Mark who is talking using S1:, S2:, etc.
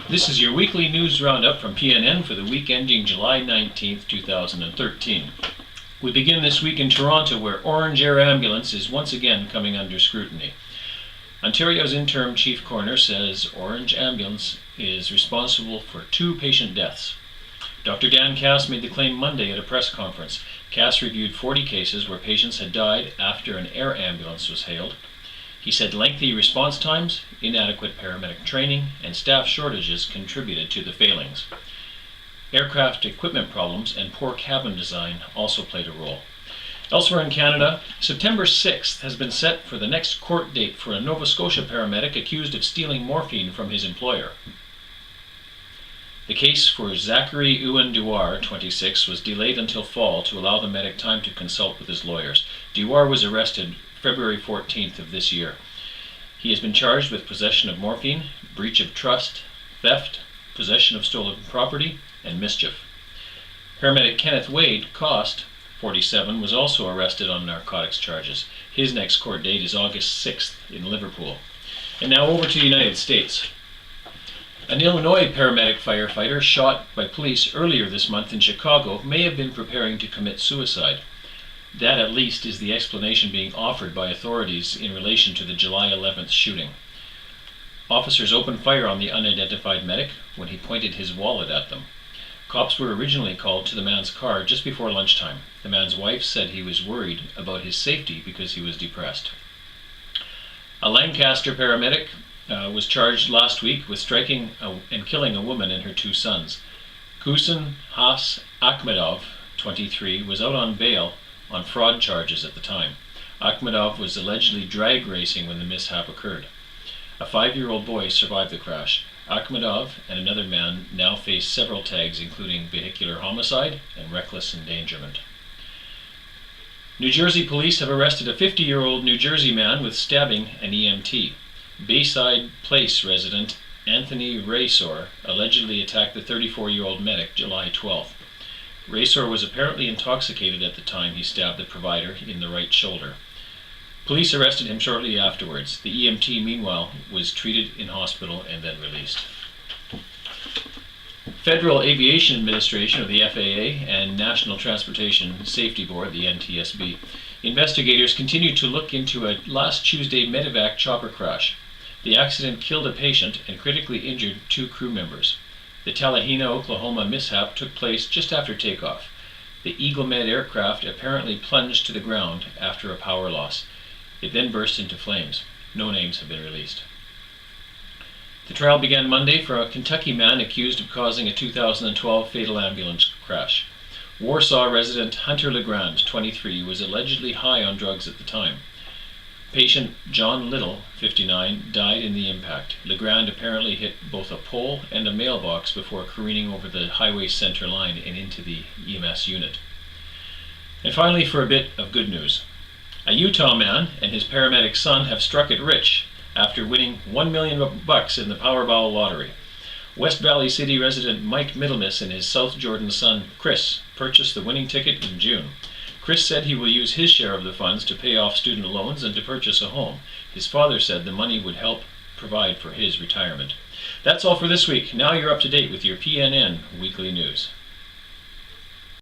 S1: This is your weekly news roundup from PNN for the week ending July 19th, 2013. We begin this week in Toronto, where Orange Air Ambulance is once again coming under scrutiny. Ontario's interim chief coroner says Orange Ambulance is responsible for 2 patient deaths. Dr. Dan Cass made the claim Monday at a press conference. Cass reviewed 40 cases where patients had died after an air ambulance was hailed. He said lengthy response times, inadequate paramedic training, and staff shortages contributed to the failings. Aircraft equipment problems and poor cabin design also played a role. Elsewhere in Canada, September 6th has been set for the next court date for a Nova Scotia paramedic accused of stealing morphine from his employer. The case for Zachary Ewan-Dewar, 26, was delayed until fall to allow the medic time to consult with his lawyers. Dewar was arrested February 14th of this year. He has been charged with possession of morphine, breach of trust, theft, possession of stolen property, and mischief. Paramedic Kenneth Wade Cost, 47, was also arrested on narcotics charges. His next court date is August 6th in Liverpool. And now over to the United States. An Illinois paramedic firefighter shot by police earlier this month in Chicago may have been preparing to commit suicide. That, at least, is the explanation being offered by authorities in relation to the July 11th shooting. Officers opened fire on the unidentified medic when he pointed his wallet at them. Cops were originally called to the man's car just before lunchtime. The man's wife said he was worried about his safety because he was depressed. A Lancaster paramedic was charged last week with striking and killing a woman and her 2 sons. Kusin Has Akhmedov, 23, was out on bail on fraud charges at the time. Akhmedov was allegedly drag racing when the mishap occurred. A 5-year-old boy survived the crash. Akhmedov and another man now face several tags, including vehicular homicide and reckless endangerment. New Jersey police have arrested a 50-year-old New Jersey man with stabbing an EMT. Bayside Place resident Anthony Raysor allegedly attacked the 34-year-old medic July 12th. Raysor was apparently intoxicated at the time he stabbed the provider in the right shoulder. Police arrested him shortly afterwards. The EMT, meanwhile, was treated in hospital and then released. Federal Aviation Administration, or the FAA, and National Transportation Safety Board, the NTSB, investigators continue to look into a last Tuesday medevac chopper crash. The accident killed a patient and critically injured 2 crew members. The Talahena, Oklahoma mishap took place just after takeoff. The Eagle Med aircraft apparently plunged to the ground after a power loss. It then burst into flames. No names have been released. The trial began Monday for a Kentucky man accused of causing a 2012 fatal ambulance crash. Warsaw resident Hunter Legrand, 23, was allegedly high on drugs at the time. Patient John Little, 59, died in the impact. Legrand apparently hit both a pole and a mailbox before careening over the highway center line and into the EMS unit. And finally, for a bit of good news. A Utah man and his paramedic son have struck it rich after winning $1 million in the Powerball lottery. West Valley City resident Mike Middlemiss and his South Jordan son Chris purchased the winning ticket in June. Chris said he will use his share of the funds to pay off student loans and to purchase a home. His father said the money would help provide for his retirement. That's all for this week. Now you're up to date with your PNN Weekly News.